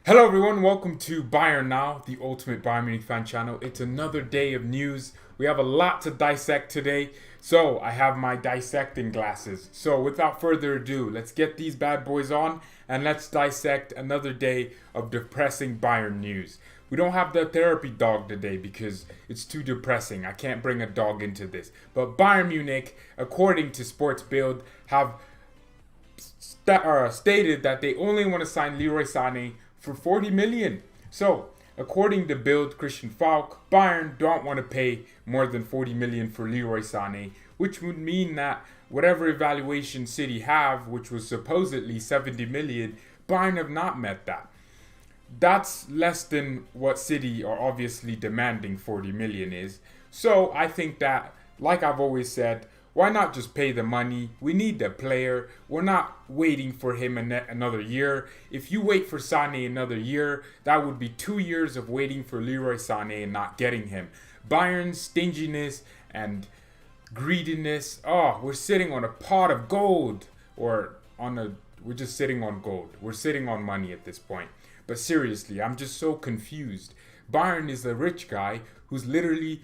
Hello everyone, welcome to BayernNow, the ultimate Bayern Munich fan channel. It's another day of news. We have a lot to dissect today, so I have my dissecting glasses. So without further ado, let's get these bad boys on and let's dissect another day of depressing Bayern news. We don't have the therapy dog today because it's too depressing. I can't bring a dog into this. But Bayern Munich, according to Sports Bild, have stated that they only want to sign Leroy Sane for 40 million. So, according to Bild, Christian Falk, Bayern don't want to pay more than 40 million for Leroy Sané, which would mean that whatever evaluation City have, which was supposedly 70 million, Bayern have not met that. That's less than what City are obviously demanding 40 million is. So, I think that, like I've always said, why not just pay the money? We need the player. We're not waiting for him another year. If you wait for Sané another year, that would be 2 years of waiting for Leroy Sané and not getting him. Bayern's stinginess and greediness. Oh, we're sitting on a pot of gold. We're just sitting on gold. We're sitting on money at this point. But seriously, I'm just so confused. Bayern is a rich guy who's literally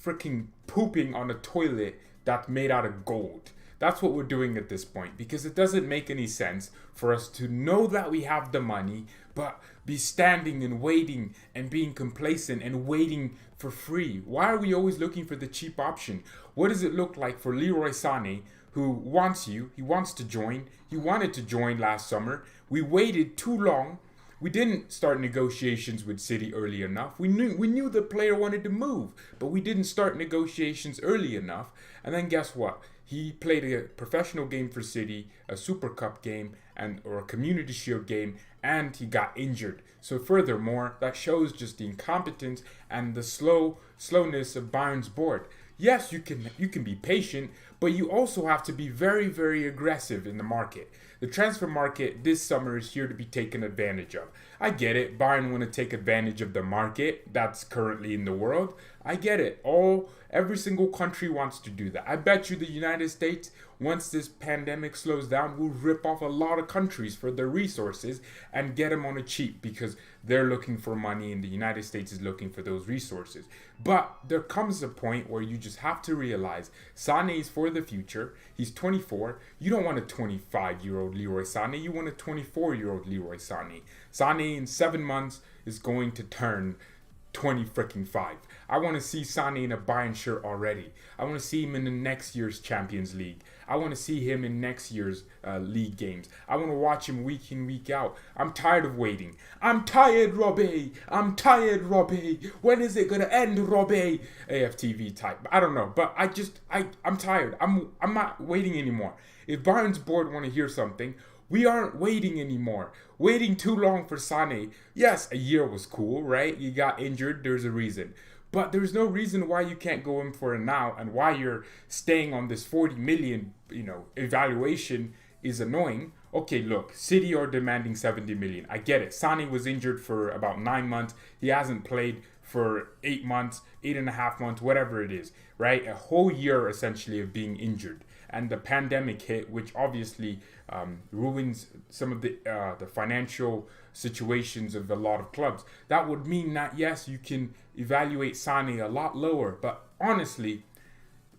freaking pooping on a toilet that's made out of gold. That's what we're doing at this point, because it doesn't make any sense for us to know that we have the money but be standing and waiting and being complacent and waiting for free. Why are we always looking for the cheap option? What does it look like for Leroy Sané, who wants you? He wants to join. He wanted to join last summer. We waited too long. We didn't start negotiations with City early enough. We knew the player wanted to move, but we didn't start negotiations early enough. And then guess what? He played a professional game for City, a Super Cup game, or a Community Shield game, and he got injured. So furthermore, that shows just the incompetence and the slowness of Bayern's board. Yes, you can be patient, but you also have to be very, very aggressive in the market. The transfer market this summer is here to be taken advantage of. I get it. Bayern want to take advantage of the market that's currently in the world. I get it. Every single country wants to do that. I bet you the United States, once this pandemic slows down, will rip off a lot of countries for their resources and get them on a cheap because they're looking for money and the United States is looking for those resources. But there comes a point where you just have to realize Sané is for the future. He's 24. You don't want a 25-year-old Leroy Sané. You want a 24-year-old Leroy Sané. Sané in 7 months is going to turn 20 freaking 5. I want to see Sané in a Bayern shirt already. I want to see him in the next year's Champions League. I want to see him in next year's league games. I want to watch him week in, week out. I'm tired of waiting. I'm tired, Robbie. I'm tired, Robbie. When is it going to end, Robbie? AFTV type. I don't know. But I'm tired. I'm not waiting anymore. If Bayern's board want to hear something, we aren't waiting anymore. Waiting too long for Sané. Yes, a year was cool, right? You got injured. There's a reason. But there's no reason why you can't go in for it now, and why you're staying on this 40 million, evaluation is annoying. Okay, look, City are demanding 70 million. I get it. Sané was injured for about 9 months. He hasn't played for 8 months, 8.5 months, whatever it is, right? A whole year essentially of being injured. And the pandemic hit, which obviously ruins some of the financial situations of a lot of clubs. That would mean that, yes, you can evaluate Sané a lot lower. But honestly,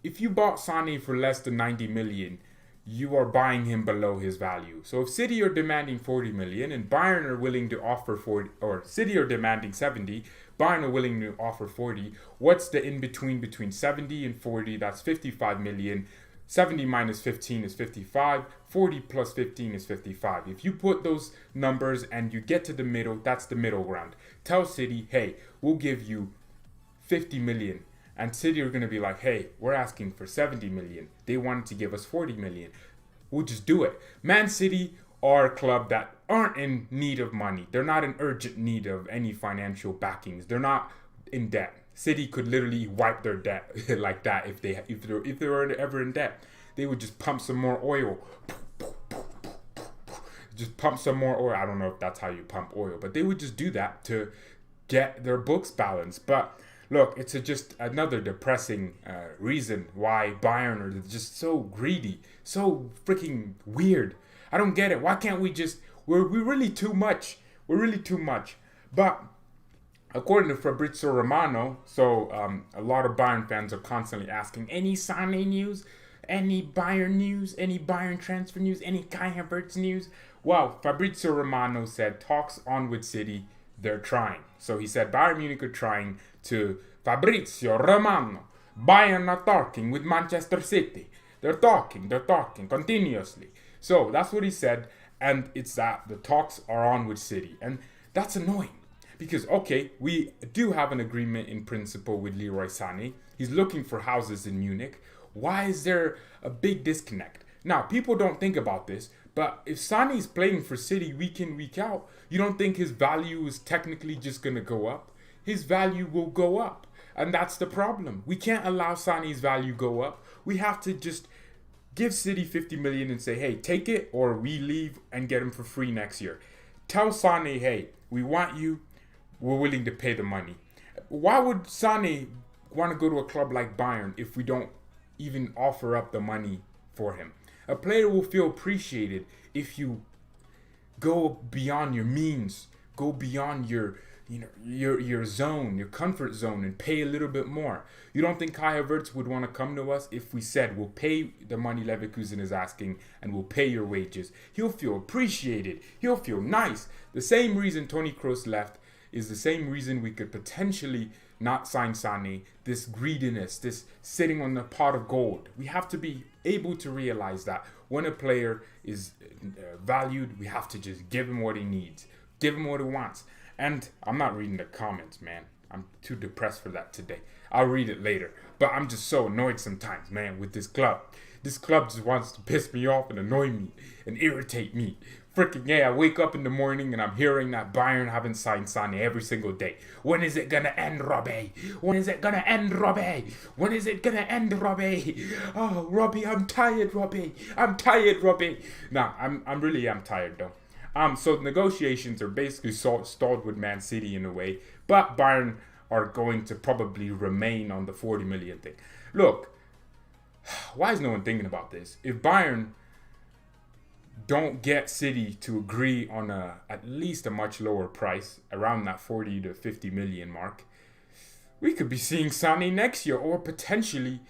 if you bought Sané for less than 90 million, you are buying him below his value. So if City are demanding 40 million and Bayern are willing to offer 40, or City are demanding 70, Bayern are willing to offer 40, what's the in-between 70 and 40? That's 55 million. 70 minus 15 is 55. 40 plus 15 is 55. If you put those numbers and you get to the middle, that's the middle ground. Tell City, hey, we'll give you 50 million. And City are going to be like, hey, we're asking for 70 million. They wanted to give us 40 million. We'll just do it. Man City are a club that aren't in need of money. They're not in urgent need of any financial backings. They're not in debt. City could literally wipe their debt like that if they were ever in debt. They would just pump some more oil. Just pump some more oil. I don't know if that's how you pump oil, but they would just do that to get their books balanced. But look, it's just another depressing reason why Bayern are just so greedy, so freaking weird. I don't get it. Why can't we just? We're really too much. were really too much. But according to Fabrizio Romano, so a lot of Bayern fans are constantly asking, any Sané news? Any Bayern news? Any Bayern transfer news? Any Kai Havertz news? Well, Fabrizio Romano said talks on with City, they're trying. So he said Bayern Munich are trying to Fabrizio Romano. Bayern are talking with Manchester City. They're talking continuously. So that's what he said, and it's that the talks are on with City. And that's annoying. Because, okay, we do have an agreement in principle with Leroy Sane. He's looking for houses in Munich. Why is there a big disconnect? Now, people don't think about this, but if Sané's playing for City week in, week out, you don't think his value is technically just going to go up? His value will go up. And that's the problem. We can't allow Sané's value go up. We have to just give City 50 million and say, hey, take it, or we leave and get him for free next year. Tell Sané, hey, we want you. We're willing to pay the money. Why would Sané want to go to a club like Bayern if we don't even offer up the money for him? A player will feel appreciated if you go beyond your means, go beyond your zone, your comfort zone, and pay a little bit more. You don't think Kai Havertz would want to come to us if we said we'll pay the money Leverkusen is asking and we'll pay your wages? He'll feel appreciated. He'll feel nice. The same reason Toni Kroos left is the same reason we could potentially not sign Sané. This greediness, this sitting on the pot of gold. We have to be able to realize that when a player is valued, we have to just give him what he needs, give him what he wants. And I'm not reading the comments, man. I'm too depressed for that today. I'll read it later. But I'm just so annoyed sometimes, man, with this club. This club just wants to piss me off and annoy me and irritate me. Freaking yeah, I wake up in the morning and I'm hearing that Bayern haven't signed Sané every single day. When is it gonna end, Robbie? When is it gonna end, Robbie? When is it gonna end, Robbie? Oh, Robbie, I'm tired, Robbie. I'm tired, Robbie. Nah, I'm really tired though. So negotiations are basically stalled with Man City in a way, but Bayern are going to probably remain on the 40 million thing. Look, why is no one thinking about this? If Bayern don't get City to agree on at least a much lower price, around that 40 to 50 million mark, we could be seeing Sané next year, or potentially,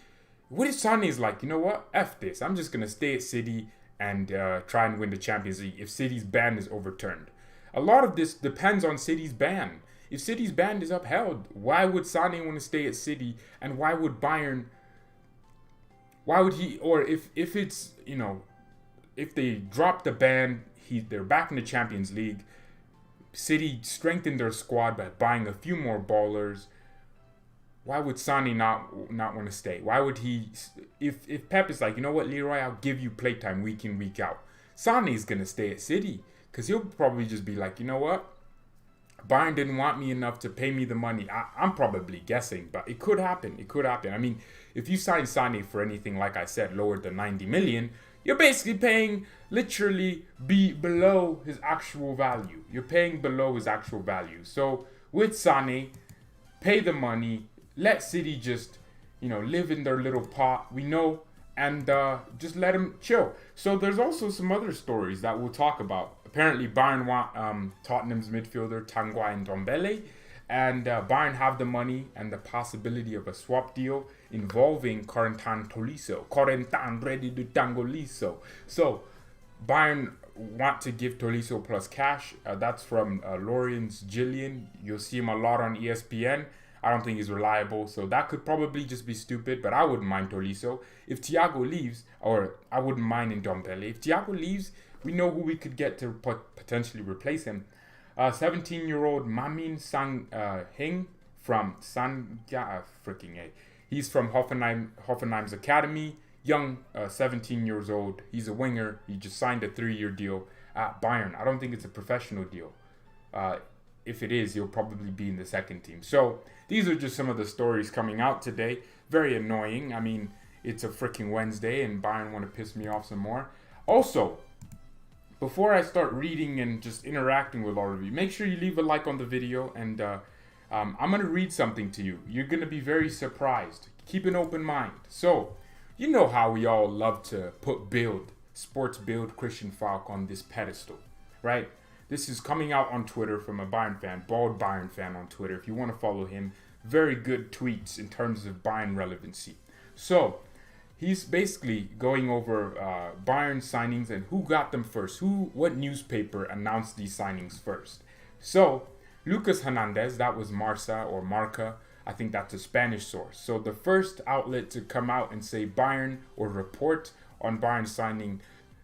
what if Sané's like, you know what, F this, I'm just going to stay at City and try and win the Champions League if City's ban is overturned. A lot of this depends on City's ban. If City's ban is upheld, why would Sané want to stay at City, and why would Bayern, why would he, or if it's, you know, if they drop the ban, they're back in the Champions League. City strengthened their squad by buying a few more ballers. Why would Sané not want to stay? Why would he? If Pep is like, you know what, Leroy, I'll give you playtime week in, week out. Sané's gonna stay at City because he'll probably just be like, you know what, Bayern didn't want me enough to pay me the money. I'm probably guessing, but it could happen. It could happen. I mean, if you sign Sané for anything, like I said, lower than 90 million. You're basically paying literally below his actual value. You're paying below his actual value. So with Sané, pay the money. Let City just, you know, live in their little pot. We know, and just let him chill. So there's also some other stories that we'll talk about. Apparently, Bayern want Tottenham's midfielder Tanguy Ndombele, and Bayern have the money and the possibility of a swap deal involving Corentin Tolisso. Corentin ready to tango liso. So Bayern want to give Tolisso plus cash. That's from Lawrence Gillian. You'll see him a lot on ESPN. I don't think he's reliable, so that could probably just be stupid, but I wouldn't mind Tolisso. If Thiago leaves, or I wouldn't mind Ndombele. If Thiago leaves, we know who we could get to potentially replace him. 17-year-old Mamin Sang Hing from freaking A. He's from Hoffenheim's academy. Young, 17 years old. He's a winger. He just signed a 3-year deal at Bayern. I don't think it's a professional deal. If it is, he'll probably be in the second team. So these are just some of the stories coming out today. Very annoying. I mean, it's a freaking Wednesday and Bayern want to piss me off some more. Also, before I start reading and just interacting with all of you, make sure you leave a like on the video, and I'm going to read something to you. You're going to be very surprised. Keep an open mind. So, you know how we all love to put sports build Christian Falk on this pedestal, right? This is coming out on Twitter from a Bayern fan, bald Bayern fan on Twitter. If you want to follow him, very good tweets in terms of Bayern relevancy. So he's basically going over Bayern signings and who got them first. What newspaper announced these signings first? So Lucas Hernandez, that was Marca. I think that's a Spanish source. So the first outlet to come out and say Bayern or report on Bayern signing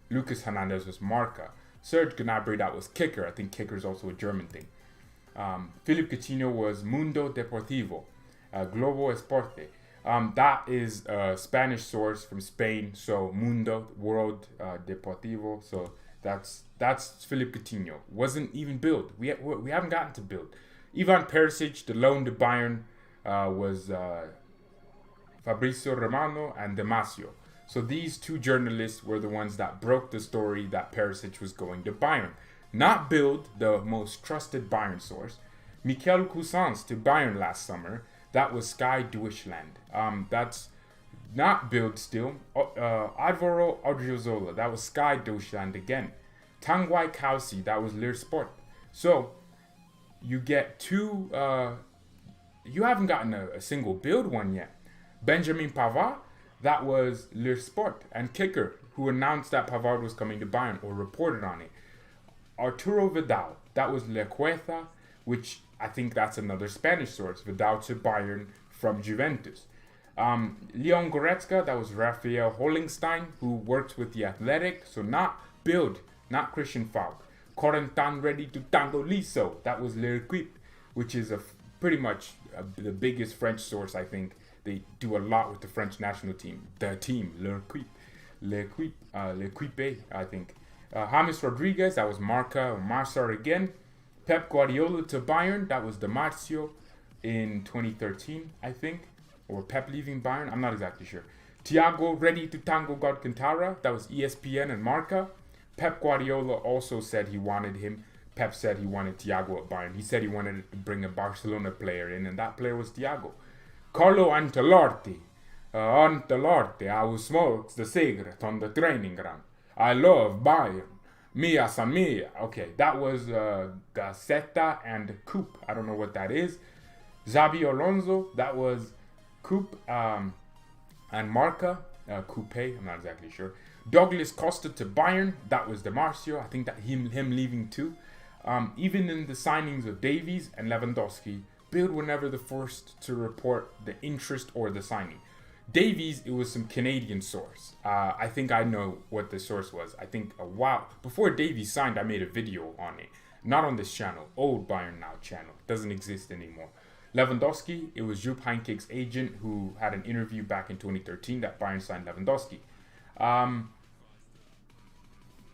Lucas Hernandez was Marca. Serge Gnabry, that was Kicker. I think Kicker is also a German thing. Philip Coutinho was Mundo Deportivo. Globo Esporte. That is a Spanish source from Spain. So Mundo, World Deportivo. So that's Philip Coutinho. Wasn't even Bild. We haven't gotten to Bild. Ivan Perisic, the loan to Bayern, was Fabrizio Romano and Damasio. So these two journalists were the ones that broke the story that Perisic was going to Bayern. Not Bild, the most trusted Bayern source. Michael Cousins to Bayern last summer. That was Sky Deutschland. That's not Bild still. Alvaro Odriozola. That was Sky Deutschland again. Tanguy Kausi. That was Lear Sport. So you get two. You haven't gotten a single Bild one yet. Benjamin Pavard. That was Le Sport and Kicker, who announced that Pavard was coming to Bayern or reported on it. Arturo Vidal, that was Le Cueta, which I think that's another Spanish source. Vidal to Bayern from Juventus. Leon Goretzka, that was Raphael Hollenstein, who works with the Athletic. So not Bild, not Christian Falk. Corentin ready to tango liso, that was L'Equipe, which is pretty much the biggest French source, I think. They do a lot with the French national team. The team, L'Equipe, I think. James Rodriguez, that was Marca again. Pep Guardiola to Bayern, that was Damasio in 2013, I think. Or Pep leaving Bayern, I'm not exactly sure. Thiago ready to tango Alcantara, that was ESPN and Marca. Pep Guardiola also said he wanted him. Pep said he wanted Thiago at Bayern. He said he wanted to bring a Barcelona player in, and that player was Thiago. Carlo Ancelotti. I will smoke the cigarette on the training ground. I love Bayern. Mia San Mia. Okay, that was Gazzetta and Coupe. I don't know what that is. Xabi Alonso. That was Coupe and Marca. Coupe. I'm not exactly sure. Douglas Costa to Bayern. That was Damasio. I think that him leaving too. Even in the signings of Davies and Lewandowski, Bild were never the first to report the interest or the signing. Davies, it was some Canadian source. I think I know what the source was. I think a while before Davies signed, I made a video on it. Not on this channel, old BayernNow channel. Doesn't exist anymore. Lewandowski, it was Jupp Heynckes' agent who had an interview back in 2013 that Bayern signed Lewandowski.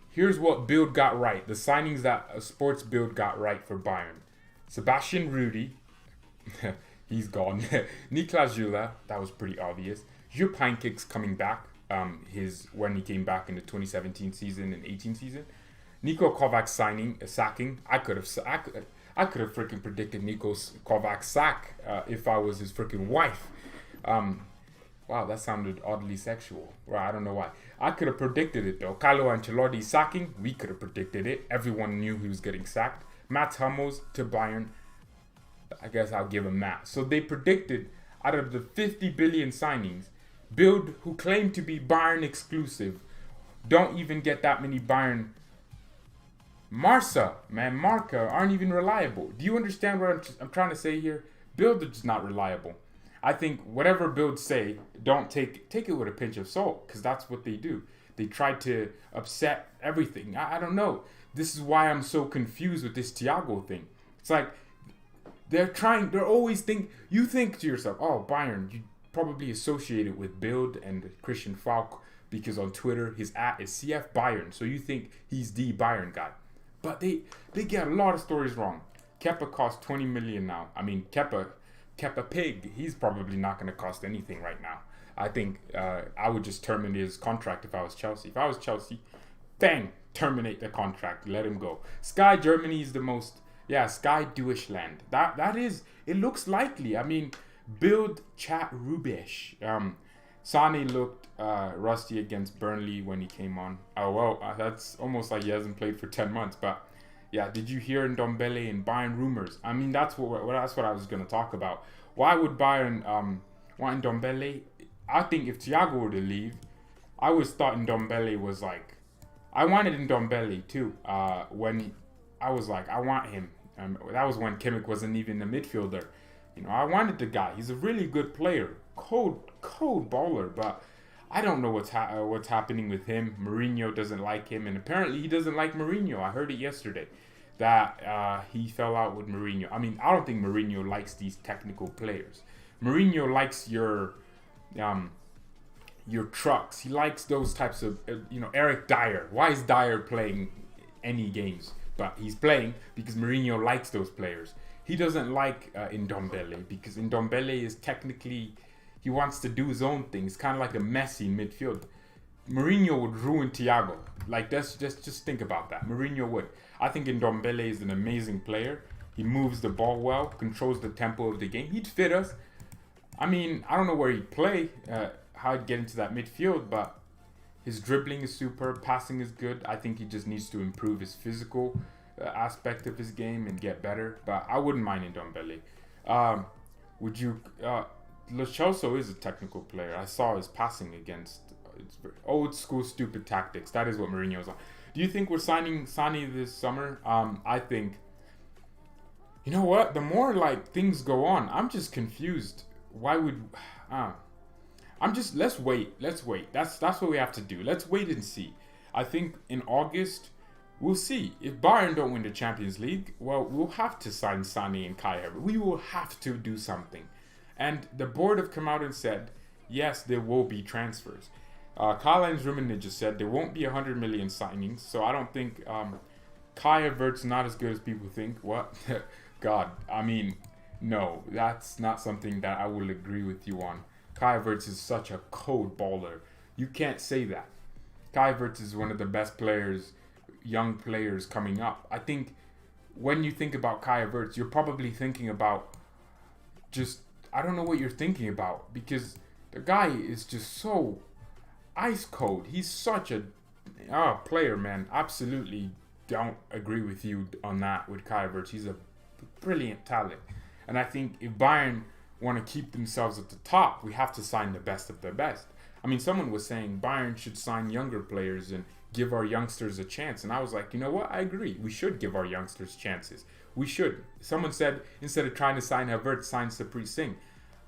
Here's what Bild got right. The signings that Sports Bild got right for Bayern. Sebastian Rudy. He's gone. Niklas Süle, that was pretty obvious. Jupp Heynckes coming back. When he came back in the 2017 season and 18 season. Niko Kovac sacking. I could have freaking predicted Niko Kovac's sack if I was his freaking wife. Wow, that sounded oddly sexual. Well, I don't know why. I could have predicted it though. Carlo Ancelotti sacking. We could have predicted it. Everyone knew he was getting sacked. Mats Hummels to Bayern. I guess I'll give him that. So they predicted out of the 50 billion signings, Bild, who claimed to be Bayern exclusive, don't even get that many Bayern. Marca aren't even reliable. Do you understand what I'm trying to say here? Bild is just not reliable. I think whatever Bild say, don't take it with a pinch of salt, because that's what they do. They try to upset everything. I don't know. This is why I'm so confused with this Thiago thing. It's like you think to yourself, oh, Bayern, you probably associate it with Bild and Christian Falk because on Twitter his @ is CF Bayern, so you think he's the Bayern guy. But they get a lot of stories wrong. Kepa costs 20 million now. I mean, Kepa Pig, he's probably not going to cost anything right now. I think I would just terminate his contract if I was Chelsea. If I was Chelsea, bang, terminate the contract, let him go. Sky Germany is the most. Yeah, Sky Deutschland. That is, it looks likely. I mean, Bild chat Rubish. Sané looked rusty against Burnley when he came on. Oh, well, that's almost like he hasn't played for 10 months. But Yeah, did you hear Ndombele and Bayern rumors? I mean, that's what I was gonna talk about. Why would Bayern want Ndombele? I think if Thiago were to leave, I always thought Ndombele was like, I wanted Ndombele too. When I was like, I want him. That was when Kimmich wasn't even a midfielder. I wanted the guy. He's a really good player, cold baller. But I don't know what's happening with him. Mourinho doesn't like him, and apparently he doesn't like Mourinho. I heard it yesterday that he fell out with Mourinho. I mean, I don't think Mourinho likes these technical players. Mourinho likes your trucks. He likes those types of, Eric Dyer. Why is Dyer playing any games? But he's playing because Mourinho likes those players. He doesn't like Ndombele because Ndombele is technically, he wants to do his own thing. He's kind of like a Messi in midfield. Mourinho would ruin Thiago. Like, that's just think about that. Mourinho would. I think Ndombele is an amazing player. He moves the ball well, controls the tempo of the game. He'd fit us. I mean, I don't know where he'd play, how he'd get into that midfield, but his dribbling is superb, passing is good. I think he just needs to improve his physical aspect of his game and get better. But I wouldn't mind Ndombele. Would you? Lo Celso is a technical player. I saw his passing against. It's old school, stupid tactics. That is what Mourinho's on. Do you think we're signing Sané this summer? I think. You know what? The more like things go on, I'm just confused. Why would? Let's wait. That's what we have to do. Let's wait and see. I think in August, we'll see. If Bayern don't win the Champions League, well, we'll have to sign Sané and Kai Havertz. We will have to do something. And the board have come out and said, yes, there will be transfers. Karl-Heinz Rummenigge just said there won't be 100 million signings, so I don't think Kai Havertz not as good as people think. What? God, I mean, no, that's not something that I will agree with you on. Kai Havertz is such a cold baller. You can't say that. Kai Havertz is one of the best players, young players coming up. I think when you think about Kai Havertz, you're probably thinking about I don't know what you're thinking about, because the guy is just so ice cold. He's such a player, man. Absolutely don't agree with you on that with Kai Havertz. He's a brilliant talent. And I think if Bayern want to keep themselves at the top, we have to sign the best of the best. I mean, someone was saying Bayern should sign younger players and give our youngsters a chance. And I was like, you know what? I agree. We should give our youngsters chances. We should. Someone said, instead of trying to sign Havertz, sign Sapri Singh.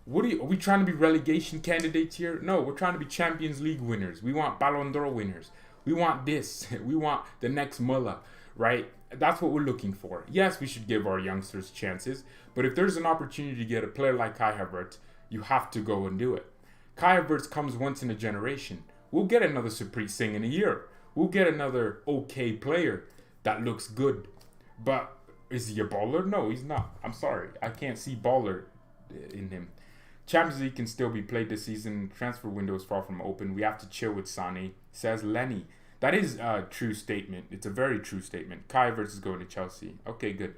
Are we trying to be relegation candidates here? No, we're trying to be Champions League winners. We want Ballon d'Or winners. We want this. We want the next Muller, right? That's what we're looking for. Yes, we should give our youngsters chances, but if there's an opportunity to get a player like Kai Havertz, you have to go and do it. Kai Havertz comes once in a generation. We'll get another Sapri Singh in a year. We'll get another okay player that looks good. But is he a baller? No, he's not. I'm sorry. I can't see baller in him. Champions League can still be played this season. Transfer window is far from open. We have to chill with Sané, says Lenny. That is a true statement. It's a very true statement. Kai Havertz is going to Chelsea. Okay, good.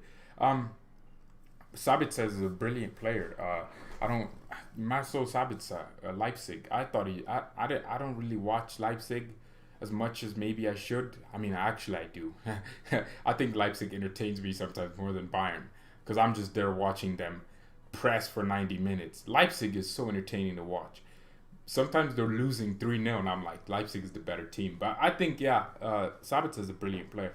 Sabitzer is a brilliant player. Marcel Sabitzer, Leipzig. I don't really watch Leipzig as much as maybe I should. I mean, actually I do. I think Leipzig entertains me sometimes more than Bayern, because I'm just there watching them press for 90 minutes. Leipzig is so entertaining to watch. Sometimes they're losing 3-0 and I'm like, Leipzig is the better team. But I think, Sabitzer is a brilliant player.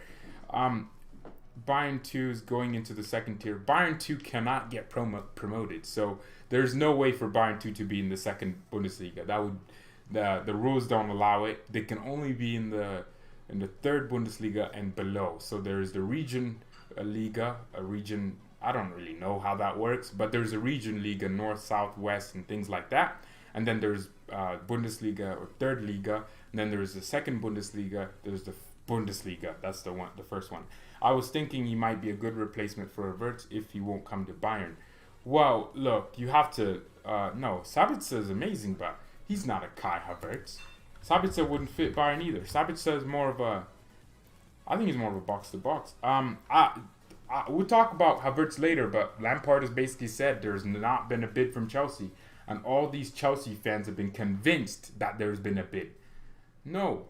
Bayern 2 is going into the second tier. Bayern 2 cannot get promoted. So there's no way for Bayern 2 to be in the second Bundesliga. The rules don't allow it. They can only be in the third Bundesliga and below. So there's the region Liga, a region, I don't really know how that works, but there's a region Liga, north, south, west, and things like that. And then there's Bundesliga or third Liga, and then there's the second Bundesliga. There's the Bundesliga. That's the first one. I was thinking he might be a good replacement for Havertz if he won't come to Bayern. Well, look, you have to. No, Sabitzer is amazing, but he's not a Kai Havertz. Sabitzer wouldn't fit Bayern either. Sabitzer is more of a. I think he's more of a box to box. We'll talk about Havertz later, but Lampard has basically said there's not been a bid from Chelsea. And all these Chelsea fans have been convinced that there's been a bid. No,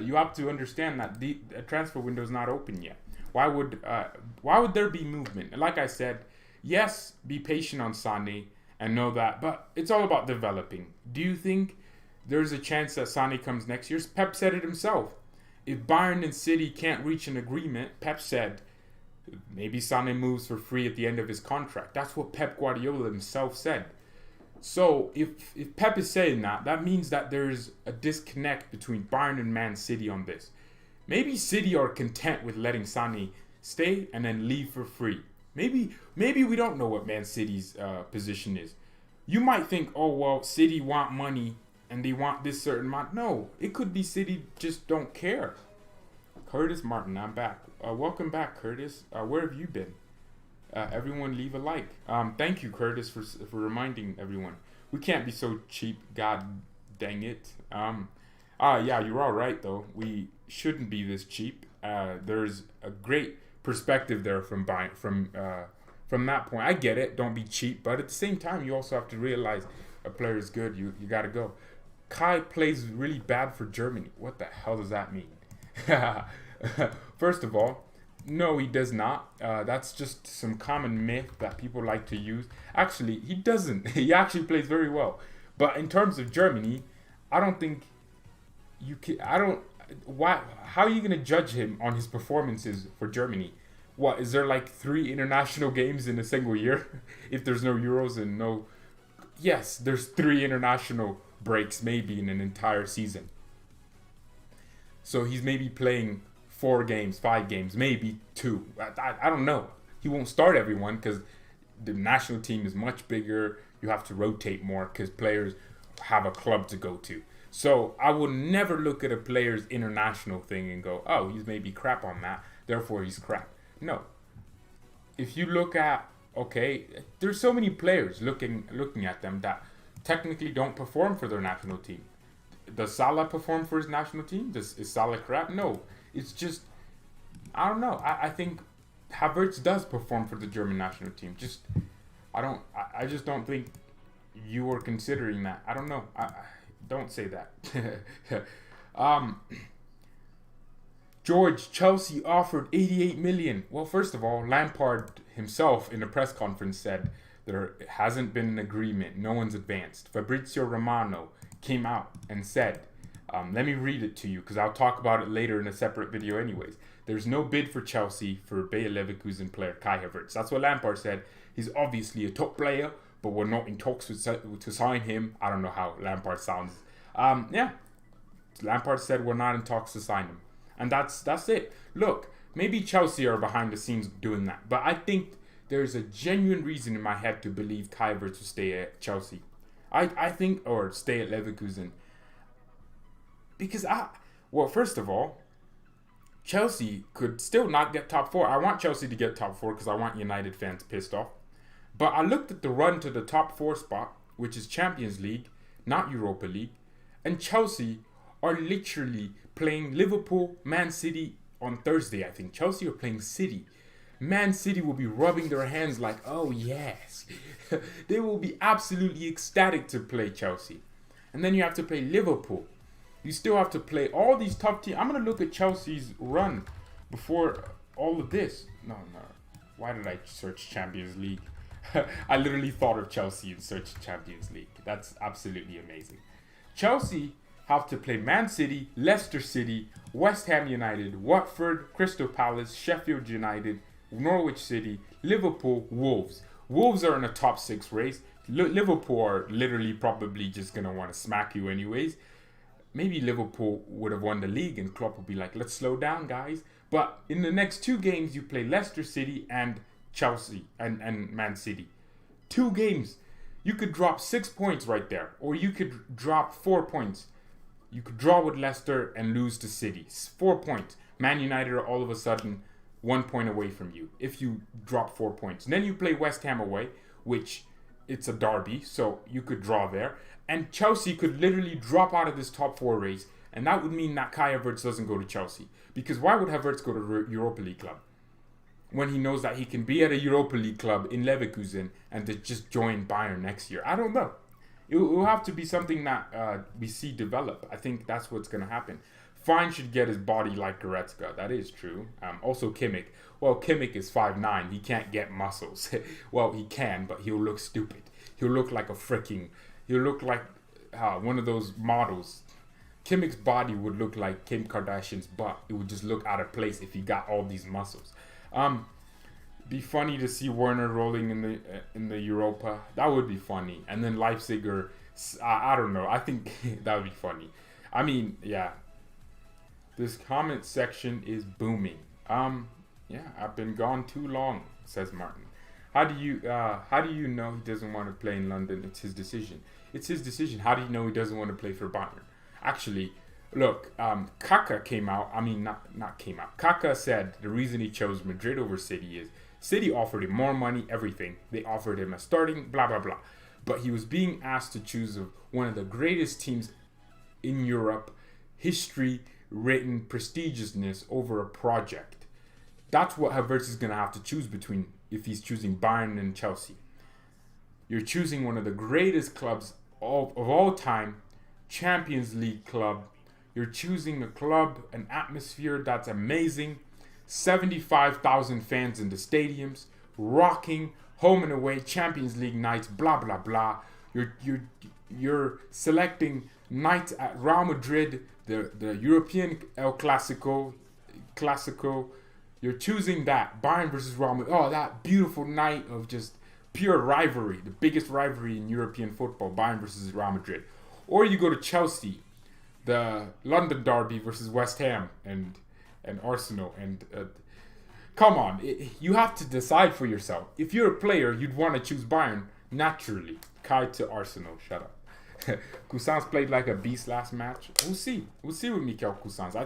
you have to understand that the transfer window is not open yet. Why would there be movement? Like I said, yes, be patient on Sané and know that, but it's all about developing. Do you think there's a chance that Sané comes next year? Pep said it himself. If Bayern and City can't reach an agreement, Pep said maybe Sané moves for free at the end of his contract. That's what Pep Guardiola himself said. So if Pep is saying that, that means that there's a disconnect between Bayern and Man City on this. Maybe City are content with letting Sané stay and then leave for free. Maybe we don't know what Man City's position is. You might think, oh well, City want money and they want this certain amount. No, it could be City just don't care. Curtis Martin, I'm back. Welcome back, Curtis. Where have you been? Everyone leave a like. Thank you, Curtis, for reminding everyone. We can't be so cheap. God dang it. Yeah, you're all right though. We shouldn't be this cheap. There's a great perspective there from that point. I get it. Don't be cheap, but at the same time, you also have to realize a player is good. You got to go. Kai plays really bad for Germany. What the hell does that mean? First of all, no, he does not. That's just some common myth that people like to use. Actually, he doesn't. He actually plays very well. But in terms of Germany, I don't think you can. Why? How are you gonna judge him on his performances for Germany? What is there like 3 international games in a single year? If there's no Euros and no, yes, there's 3 international breaks maybe in an entire season. So he's maybe playing 4 games, 5 games, maybe 2. I don't know. He won't start everyone because the national team is much bigger. You have to rotate more because players have a club to go to. So I will never look at a player's international thing and go, oh, he's maybe crap on that, therefore he's crap. No. If you look at, okay, there's so many players looking at them that technically don't perform for their national team. Does Salah perform for his national team? Is Salah crap? No. It's just, I don't know. I think Havertz does perform for the German national team. I just don't think you were considering that. I don't know. Don't say that. George, Chelsea offered 88 million. Well, first of all, Lampard himself in a press conference said there hasn't been an agreement. No one's advanced. Fabrizio Romano came out and said, let me read it to you because I'll talk about it later in a separate video anyways. There's no bid for Chelsea for Bayer Leverkusen player Kai Havertz. That's what Lampard said. He's obviously a top player, but we're not in talks to sign him. I don't know how Lampard sounds. Yeah, Lampard said we're not in talks to sign him. And that's it. Look, maybe Chelsea are behind the scenes doing that. But I think there's a genuine reason in my head to believe Kai Havertz will stay at Chelsea. I think, or stay at Leverkusen. Because, first of all, Chelsea could still not get top 4. I want Chelsea to get top 4 because I want United fans pissed off. But I looked at the run to the top 4 spot, which is Champions League, not Europa League. And Chelsea are literally playing Liverpool, Man City on Thursday, I think. Chelsea are playing City. Man City will be rubbing their hands like, oh yes. They will be absolutely ecstatic to play Chelsea. And then you have to play Liverpool. You still have to play all these tough teams. I'm going to look at Chelsea's run before all of this. No. Why did I search Champions League? I literally thought of Chelsea and searched Champions League. That's absolutely amazing. Chelsea have to play Man City, Leicester City, West Ham United, Watford, Crystal Palace, Sheffield United, Norwich City, Liverpool, Wolves. Wolves are in a top 6 race. Liverpool are literally probably just going to want to smack you anyways. Maybe Liverpool would have won the league and Klopp would be like, let's slow down, guys. But in the next 2 games, you play Leicester City and Chelsea and Man City. 2 games. You could drop 6 points right there. Or you could drop 4 points. You could draw with Leicester and lose to City. 4 points. Man United are all of a sudden 1 point away from you if you drop 4 points. And then you play West Ham away, which it's a derby, so you could draw there. And Chelsea could literally drop out of this top 4 race, and that would mean that Kai Havertz doesn't go to Chelsea. Because why would Havertz go to Europa League club when he knows that he can be at a Europa League club in Leverkusen and to just join Bayern next year? I don't know. It will have to be something that we see develop. I think that's what's going to happen. Fine should get his body like Goretzka. That is true. Also Kimmich. Well, Kimmich is 5'9". He can't get muscles. Well, he can, but he'll look stupid. He'll look like he'll look like one of those models. Kimmich's body would look like Kim Kardashian's butt. It would just look out of place if he got all these muscles. Be funny to see Werner rolling in the Europa. That would be funny. And then Leipzig or I don't know. I think that would be funny. I mean, yeah. This comment section is booming. Yeah, I've been gone too long, says Martin. How do you know he doesn't want to play in London? It's his decision. It's his decision. How do you know he doesn't want to play for Bayern? Actually, look, Kaka came out. I mean, not came out. Kaka said the reason he chose Madrid over City is City offered him more money, everything. They offered him a starting, blah, blah, blah. But he was being asked to choose one of the greatest teams in Europe, history-written prestigiousness over a project. That's what Havertz is going to have to choose between if he's choosing Bayern and Chelsea. You're choosing one of the greatest clubs of all time, Champions League club. You're choosing a club, an atmosphere that's amazing, 75,000 fans in the stadiums, rocking, home and away, Champions League nights, blah, blah, blah. You're selecting nights at Real Madrid, the European El Clasico. You're choosing that, Bayern versus Real Madrid. Oh, that beautiful night of just pure rivalry, the biggest rivalry in European football, Bayern versus Real Madrid. Or you go to Chelsea, the London derby versus West Ham and Arsenal. And come on, you have to decide for yourself. If you're a player, you'd want to choose Bayern naturally. Kai to Arsenal, shut up. Cousins played like a beast last match. We'll see. We'll see with Mikel Cousins. I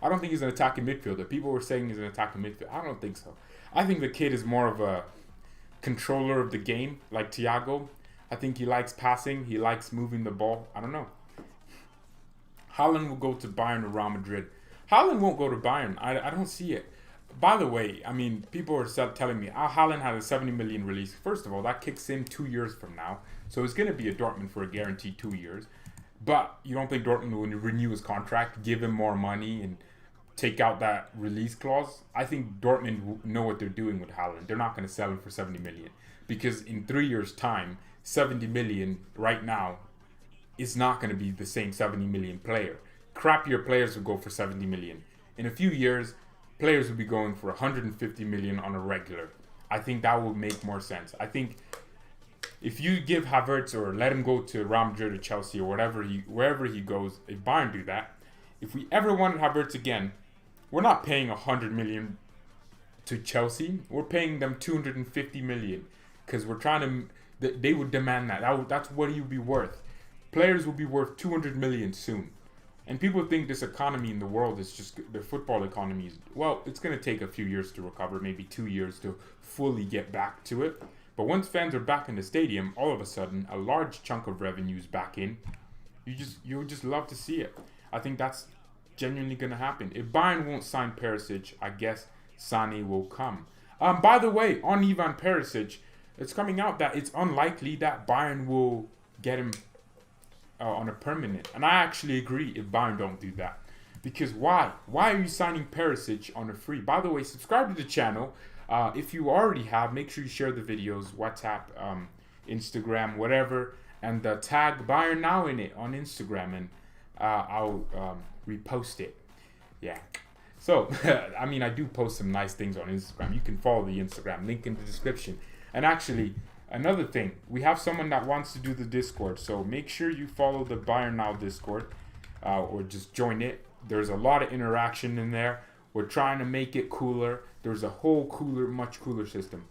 don't think he's an attacking midfielder. People were saying he's an attacking midfielder. I don't think so. I think the kid is more of a controller of the game, like Thiago. I think he likes passing. He likes moving the ball. I don't know. Haaland will go to Bayern or Real Madrid. Haaland won't go to Bayern. I don't see it. By the way, I mean, people are telling me, Haaland had a 70 million release. First of all, that kicks in 2 years from now. So it's going to be a Dortmund for a guaranteed 2 years. But you don't think Dortmund will renew his contract, give him more money, and take out that release clause? I think Dortmund know what they're doing with Haaland. They're not going to sell him for 70 million. Because in 3 years' time, 70 million right now is not going to be the same 70 million player. Crappier players will go for 70 million. In a few years, players will be going for 150 million on a regular. I think that will make more sense. I think if you give Havertz or let him go to Real Madrid or Chelsea or wherever he goes, if Bayern do that, if we ever wanted Havertz again, we're not paying 100 million to Chelsea. We're paying them 250 million because we're trying to. They would demand that. That's what he would be worth. Players will be worth 200 million soon. And people think this economy in the world is just the football economy. Well, it's going to take a few years to recover, maybe 2 years to fully get back to it. But once fans are back in the stadium, all of a sudden, a large chunk of revenue is back in. You would just love to see it. I think that's genuinely going to happen. If Bayern won't sign Perisic, I guess Sané will come. By the way, on Ivan Perisic, it's coming out that it's unlikely that Bayern will get him on a permanent. And I actually agree if Bayern don't do that. Because why? Why are you signing Perisic on a free? By the way, subscribe to the channel. If you already have, make sure you share the videos, WhatsApp, Instagram, whatever. And tag BayernNow in it on Instagram. And I'll repost it. Yeah. So, I mean, I do post some nice things on Instagram. You can follow the Instagram. Link in the description. And actually, another thing, we have someone that wants to do the Discord, so make sure you follow the BayernNow Discord, or just join it. There's a lot of interaction in there. We're trying to make it cooler. There's a whole much cooler system.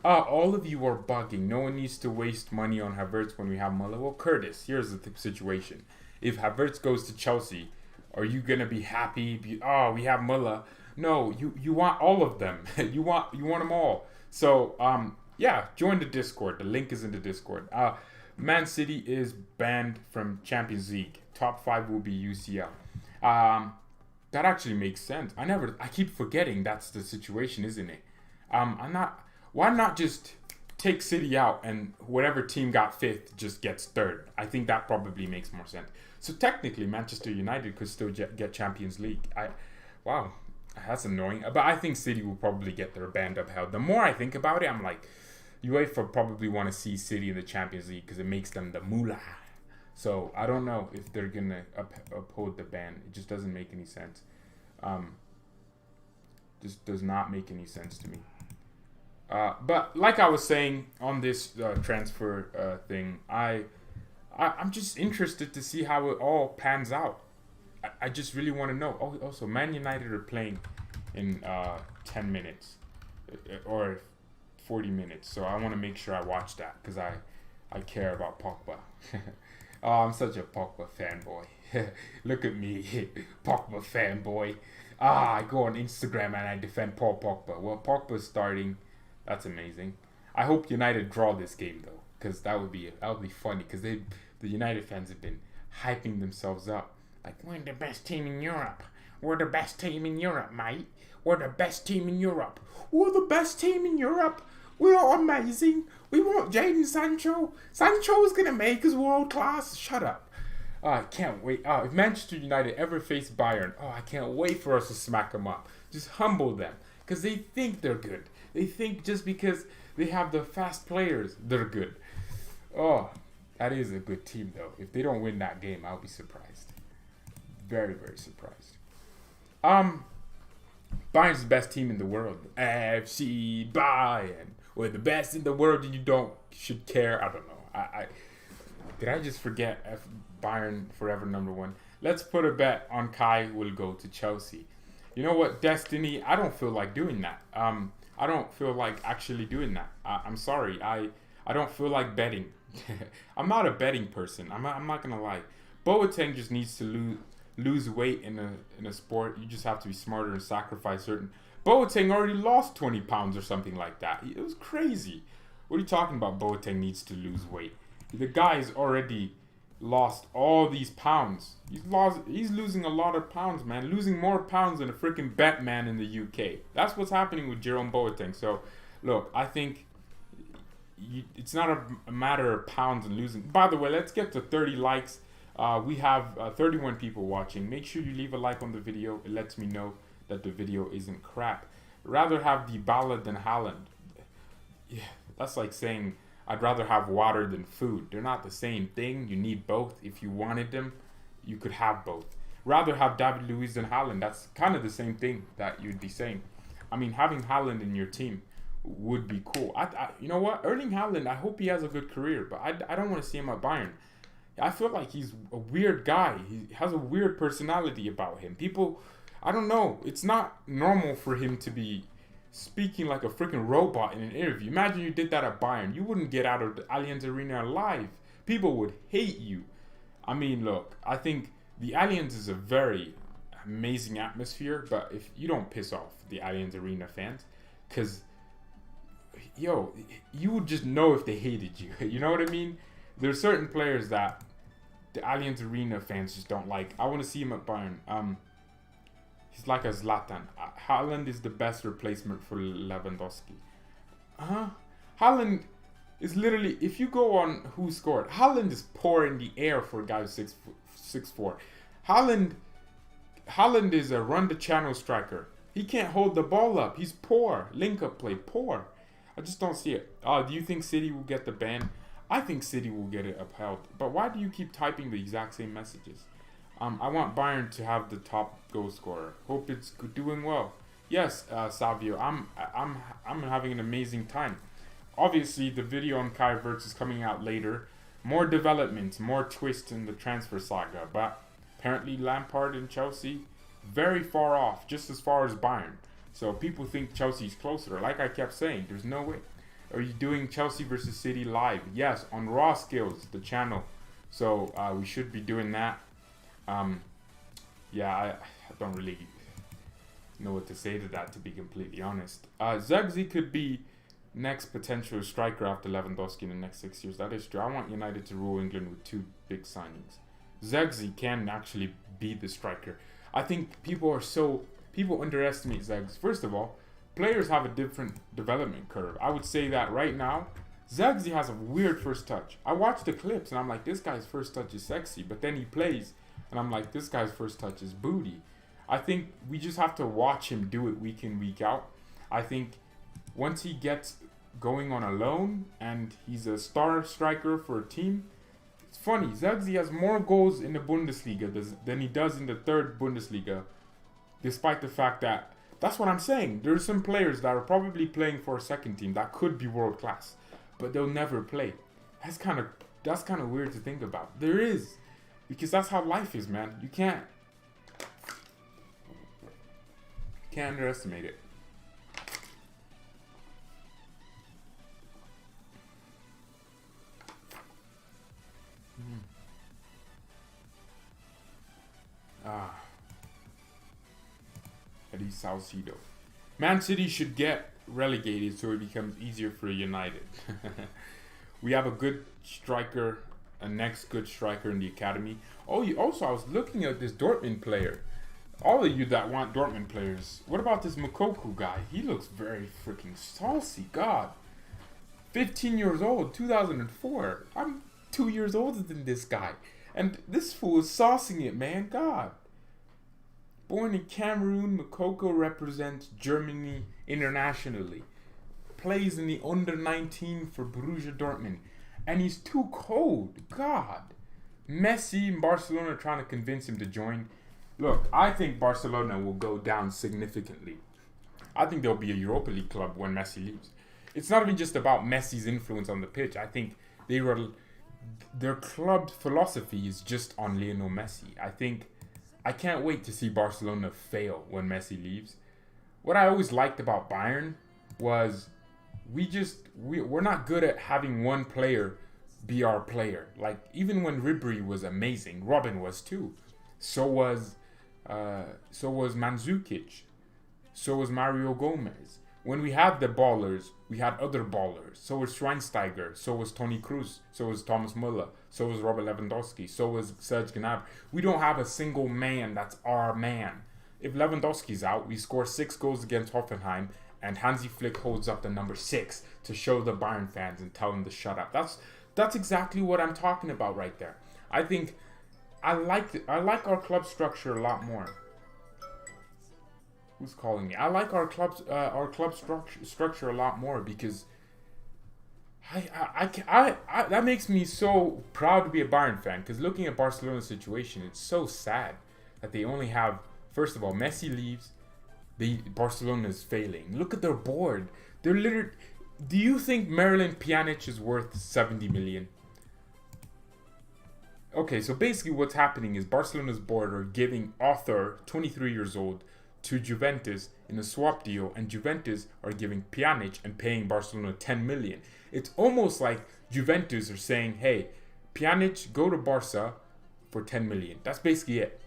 All of you are bugging. No one needs to waste money on Havertz when we have Muller. Well, Curtis, here's the situation. If Havertz goes to Chelsea, are you gonna be happy? We have Muller. No, you want all of them. you want them all. So, yeah, join the Discord. The link is in the Discord. Man City is banned from Champions League. Top 5 will be UCL. That actually makes sense. I keep forgetting that's the situation, isn't it? Why not just take City out and whatever team got 5th just gets 3rd. I think that probably makes more sense. So technically, Manchester United could still get Champions League. Wow, that's annoying. But I think City will probably get their band upheld. The more I think about it, I'm like, UEFA probably want to see City in the Champions League because it makes them the moolah. So I don't know if they're gonna uphold the ban. It just doesn't make any sense. Just does not make any sense to me. But like I was saying on this transfer thing, I'm just interested to see how it all pans out. I just really want to know. Oh, also, Man United are playing in 10 minutes or 40 minutes, so I want to make sure I watch that because I care about Pogba. Oh, I'm such a Pogba fanboy. Look at me, Pogba fanboy. I go on Instagram and I defend Paul Pogba. Well, Pogba's starting. That's amazing. I hope United draw this game though, because that would be funny. Because the United fans have been hyping themselves up, like we're the best team in Europe. We're the best team in Europe, mate. We're the best team in Europe. We're the best team in Europe. We are amazing. We want Jadon Sancho. Sancho is gonna make us world class. Shut up. I can't wait. If Manchester United ever face Bayern, I can't wait for us to smack them up. Just humble them. Because they think they're good. They think just because they have the fast players, they're good. Oh, that is a good team, though. If they don't win that game, I'll be surprised. Very, very surprised. Bayern's the best team in the world. FC Bayern. We're the best in the world and you should care. I don't know. Did I just forget Bayern forever #1? Let's put a bet on Kai will go to Chelsea. You know what, Destiny? I don't feel like doing that. I don't feel like actually doing that. I'm sorry. I don't feel like betting. I'm not a betting person. I'm not gonna lie. Boateng just needs to lose weight in a sport. You just have to be smarter and sacrifice certain. Boateng already lost 20 pounds or something like that. It was crazy. What are you talking about? Boateng needs to lose weight. The guy's already lost all these pounds. He's losing a lot of pounds, man. Losing more pounds than a freaking Batman in the UK. That's what's happening with Jerome Boateng. So, look, I think it's not a matter of pounds and losing. By the way, let's get to 30 likes. We have 31 people watching. Make sure you leave a like on the video. It lets me know that the video isn't crap. Rather have Dybala than Haaland. Yeah, that's like saying I'd rather have water than food. They're not the same thing. You need both. If you wanted them, you could have both. Rather have David Luiz than Haaland. That's kind of the same thing that you'd be saying. I mean, having Haaland in your team would be cool. You know what? Erling Haaland, I hope he has a good career, but I don't want to see him at Bayern. I feel like he's a weird guy. He has a weird personality about him. People, I don't know. It's not normal for him to be speaking like a freaking robot in an interview. Imagine you did that at Bayern. You wouldn't get out of the Allianz Arena alive. People would hate you. I mean, look, I think the Allianz is a very amazing atmosphere, but if you don't piss off the Allianz Arena fans, because, you would just know if they hated you. You know what I mean? There are certain players that the Allianz Arena fans just don't like. I want to see him at Bayern. He's like a Zlatan. Haaland is the best replacement for Lewandowski. Haaland is literally, if you go on who scored, Haaland is poor in the air for a guy who's 6'4". Haaland is a run the channel striker. He can't hold the ball up. He's poor. Link up play, poor. I just don't see it. Do you think City will get the ban? I think City will get it upheld. But why do you keep typing the exact same messages? I want Bayern to have the top goal scorer. Hope it's doing well. Yes, Savio, I'm having an amazing time. Obviously, the video on Kai Havertz is coming out later. More developments, more twists in the transfer saga. But apparently Lampard and Chelsea, very far off, just as far as Bayern. So people think Chelsea's closer. Like I kept saying, there's no way. Are you doing Chelsea versus City live? Yes, on Raw Skills, the channel. So we should be doing that. I don't really know what to say to that, to be completely honest. Zugzy could be next potential striker after Lewandowski in the next 6 years. That is true. I want United to rule England with 2 big signings. Zugzy can actually be the striker. I think people underestimate Zugzy. First of all, players have a different development curve. I would say that right now, Zagzi has a weird first touch. I watch the clips and I'm like, this guy's first touch is sexy. But then he plays and I'm like, this guy's first touch is booty. I think we just have to watch him do it week in, week out. I think once he gets going on a loan and he's a star striker for a team, it's funny. Zagzi has more goals in the Bundesliga than he does in the third Bundesliga, despite the fact that, that's what I'm saying. There's some players that are probably playing for a second team that could be world class, but they'll never play. That's kind of weird to think about. There is, because that's how life is, man. You can't underestimate it. Eddie Salcido. Man City should get relegated so it becomes easier for United. We have a good striker, a next good striker in the academy. Oh, also I was looking at this Dortmund player. All of you that want Dortmund players, what about this Moukoko guy? He looks very freaking saucy. God. 15 years old, 2004. I'm 2 years older than this guy. And this fool is saucing it, man. God. Born in Cameroon, Moukoko represents Germany internationally. Plays in the under 19 for Borussia Dortmund. And he's too cold. God. Messi and Barcelona are trying to convince him to join. Look, I think Barcelona will go down significantly. I think there'll be a Europa League club when Messi leaves. It's not even just about Messi's influence on the pitch. I think their club philosophy is just on Lionel Messi. I can't wait to see Barcelona fail when Messi leaves. What I always liked about Bayern was we're not good at having one player be our player. Like, even when Ribery was amazing, Robin was too. So was Mandzukic. So was Mario Gomez. When we had the ballers, we had other ballers. So was Schweinsteiger. So was Toni Kroos. So was Thomas Müller. So was Robert Lewandowski. So was Serge Gnabry. We don't have a single man that's our man. If Lewandowski's out, we score 6 goals against Hoffenheim, and Hansi Flick holds up the number 6 to show the Bayern fans and tell them to shut up. That's exactly what I'm talking about right there. I think I like our club structure a lot more. Who's calling me? I like our club structure a lot more because I that makes me so proud to be a Bayern fan. Because looking at Barcelona's situation, it's so sad that they only have, first of all, Messi leaves. Barcelona is failing. Look at their board. They're literally. Do you think Marouane Pjanic is worth 70 million? Okay, so basically what's happening is Barcelona's board are giving Arthur, 23 years old, to Juventus in a swap deal, and Juventus are giving Pjanic and paying Barcelona 10 million. It's almost like Juventus are saying, hey, Pjanic, go to Barca for 10 million. That's basically it.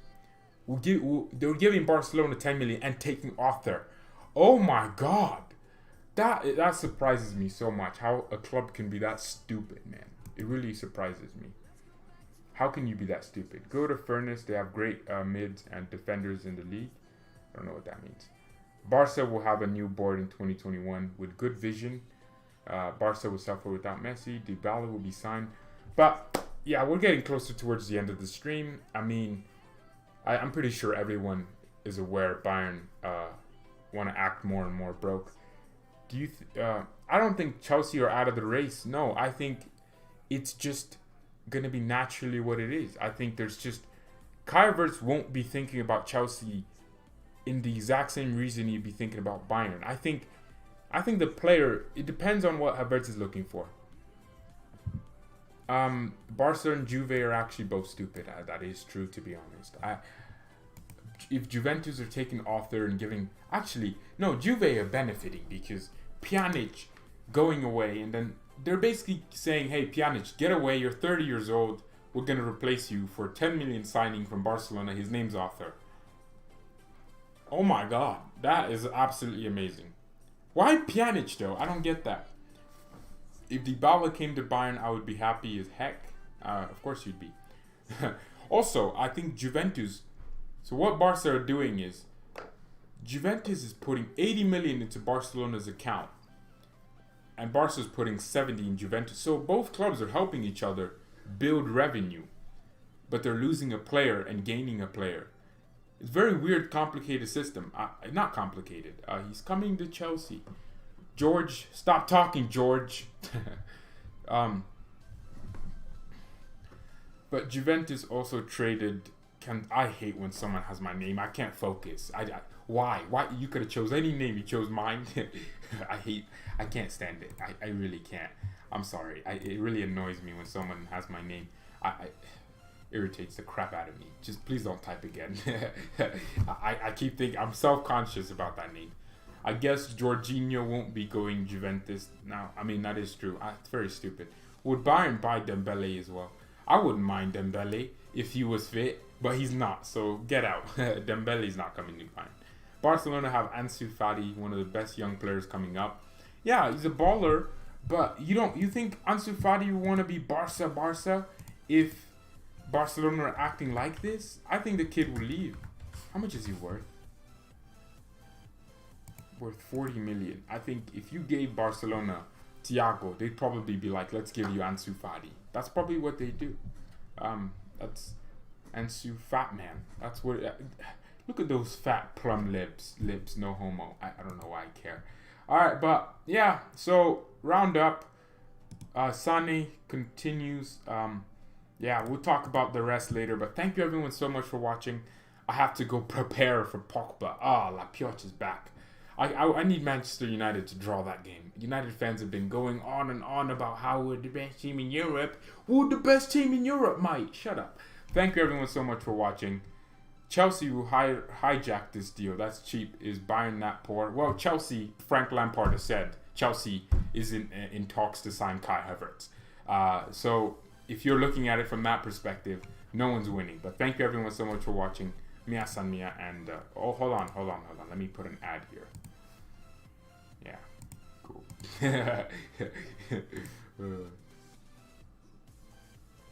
They're giving Barcelona 10 million and taking Arthur. Oh my God. That surprises me so much, how a club can be that stupid, man. It really surprises me. How can you be that stupid? Go to Furnace. They have great mids and defenders in the league. I don't know what that means. Barca will have a new board in 2021 with good vision. Barca will suffer without Messi. Dybala will be signed. But, yeah, we're getting closer towards the end of the stream. I mean, I'm pretty sure everyone is aware Bayern want to act more and more broke. I don't think Chelsea are out of the race. No, I think it's just going to be naturally what it is. I think there's just... Havertz won't be thinking about Chelsea in the exact same reason he'd be thinking about Bayern. I think the player, it depends on what Havertz is looking for. Barca and Juve are actually both stupid. That is true, to be honest. If Juventus are taking Arthur and giving... Actually, no, Juve are benefiting because Pjanic going away, and then they're basically saying, hey, Pjanic, get away. You're 30 years old. We're going to replace you for 10 million signing from Barcelona. His name's Arthur. Oh my God, that is absolutely amazing. Why Pjanic though? I don't get that. If Dybala came to Bayern, I would be happy as heck. Of course you'd be. Also, I think Juventus... So what Barca are doing is... Juventus is putting 80 million into Barcelona's account. and Barca's putting 70 in Juventus. So both clubs are helping each other build revenue, but they're losing a player and gaining a player. It's a very weird, complicated system. Not complicated. He's coming to Chelsea. George, stop talking, George. But Juventus also traded. I hate when someone has my name. I can't focus. Why? You could have chose any name. You chose mine. I can't stand it. I really can't. I'm sorry. It really annoys me when someone has my name. Irritates the crap out of me. Just please don't type again. I keep thinking. I'm self-conscious about that name. I guess Jorginho won't be going Juventus now. I mean, that is true. It's very stupid. Would Bayern buy Dembele as well? I wouldn't mind Dembele if he was fit, but he's not. So get out. Dembele's not coming to Bayern. Barcelona have Ansu Fati, one of the best young players coming up. Yeah, he's a baller, but you think Ansu Fati would want to be Barca if Barcelona are acting like this? I think the kid will leave. How much is he worth? Worth 40 million. I think if you gave Barcelona Thiago, they'd probably be like, let's give you Ansu Fati. That's probably what they do. That's Ansu Fat Man. That's what. Look at those fat plum lips. No homo. I don't know why I care. All right, but yeah. So round up. Sané continues. Yeah, we'll talk about the rest later. But thank you everyone so much for watching. I have to go prepare for Pogba. La Pioche is back. I need Manchester United to draw that game. United fans have been going on and on about how we're the best team in Europe. We're the best team in Europe, mate. Shut up. Thank you everyone so much for watching. Chelsea will hijack this deal. That's cheap. Is Bayern that poor? Well, Chelsea, Frank Lampard has said Chelsea is in talks to sign Kai Havertz. So if you're looking at it from that perspective, no one's winning. But thank you everyone so much for watching. Mia San Mia and hold on. Let me put an ad here. Yeah, cool.